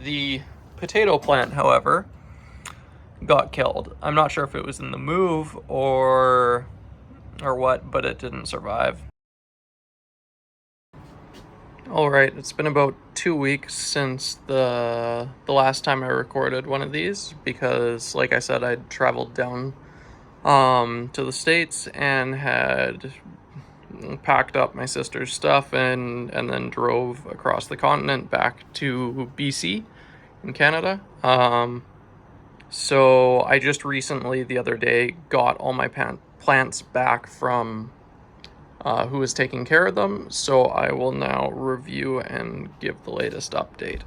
The potato plant, however, got killed. I'm not sure if it was in the move or what, but it didn't survive. All right, it's been about 2 weeks since the last time I recorded one of these because, like I said, I'd traveled down to the States and had packed up my sister's stuff and then drove across the continent back to BC in Canada. So I just recently, the other day, got all my plants back from who was taking care of them, so I will now review and give the latest update.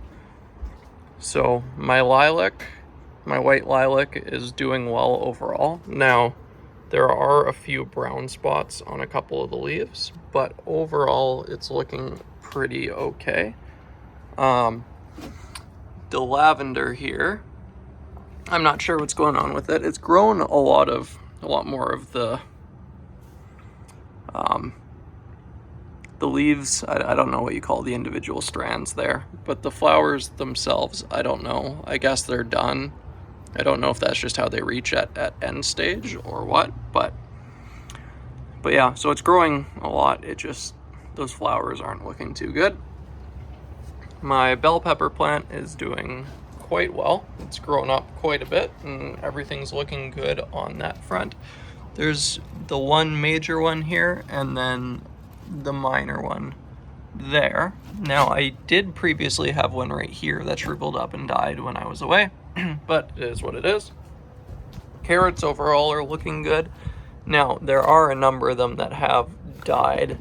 So my white lilac is doing well overall. Now, there are a few brown spots on a couple of the leaves, but overall it's looking pretty okay. The lavender here, I'm not sure what's going on with it. It's grown a lot more of the leaves. I don't know what you call the individual strands there, but the flowers themselves, I don't know. I guess they're done. I don't know if that's just how they reach at end stage or what, but yeah, so it's growing a lot. It just, those flowers aren't looking too good. My bell pepper plant is doing quite well. It's grown up quite a bit and everything's looking good on that front. There's the one major one here and then the minor one there. Now, I did previously have one right here that shriveled up and died when I was away, but it is what it is. Carrots overall are looking good. Now, there are a number of them that have died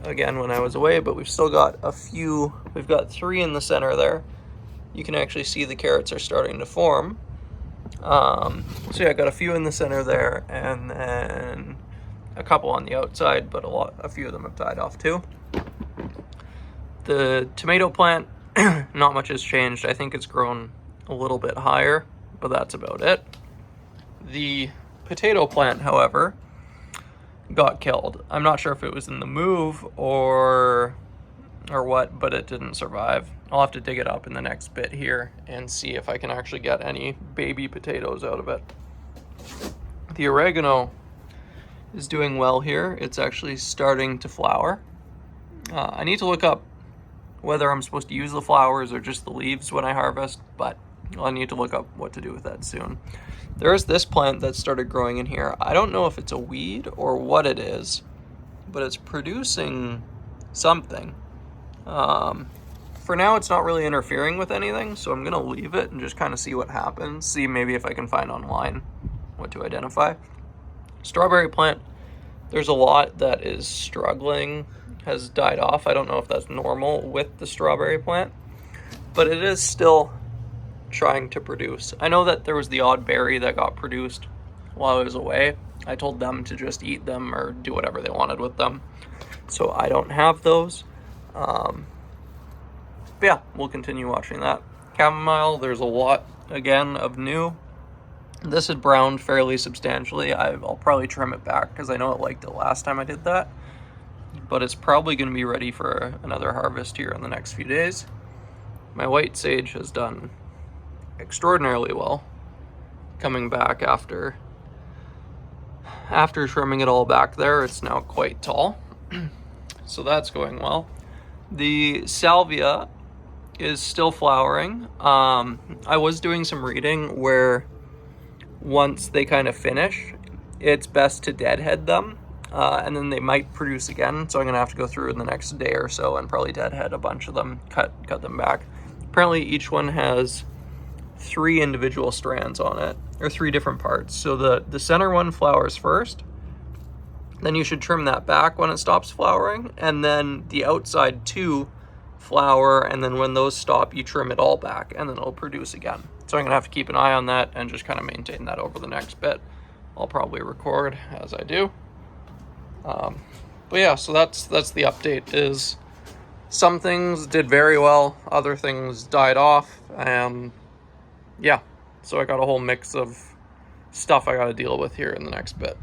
again when I was away, but we've still got a few. We've got 3 in the center there. You can actually see the carrots are starting to form. So yeah, I got a few in the center there, and then a couple on the outside, but a few of them have died off too. The tomato plant, not much has changed. I think it's grown a little bit higher, but that's about it. The potato plant, however, got killed. I'm not sure if it was in the move or what, but it didn't survive. I'll have to dig it up in the next bit here and see if I can actually get any baby potatoes out of it. The oregano is doing well here. It's actually starting to flower. I need to look up whether I'm supposed to use the flowers or just the leaves when I harvest, but I'll need to look up what to do with that soon. There's this plant that started growing in here. I don't know if it's a weed or what it is, but it's producing something. For now, it's not really interfering with anything, so I'm gonna leave it and just kind of see what happens. See maybe if I can find online what to identify. Strawberry plant, there's a lot that is struggling, has died off. I don't know if that's normal with the strawberry plant, but it is still trying to produce. I know that there was the odd berry that got produced while I was away. I told them to just eat them or do whatever they wanted with them, so I don't have those. But yeah, we'll continue watching that. Chamomile, there's a lot, again, of new. This had browned fairly substantially. I'll probably trim it back because I know it liked it last time I did that. But it's probably going to be ready for another harvest here in the next few days. My white sage has done extraordinarily well, coming back after trimming it all back there. It's now quite tall, so that's going well. The salvia is still flowering. I was doing some reading where once they kind of finish, it's best to deadhead them, and then they might produce again. So I'm gonna have to go through in the next day or so and probably deadhead a bunch of them, cut them back. Apparently each one has 3 individual strands on it, or 3 different parts. So the center one flowers first, then you should trim that back when it stops flowering, and then the outside 2 flower, and then when those stop, you trim it all back, and then it'll produce again. So I'm gonna have to keep an eye on that and just kind of maintain that over the next bit. I'll probably record as I do. But yeah, so that's the update. Is some things did very well, other things died off, and yeah, so I got a whole mix of stuff I got to deal with here in the next bit.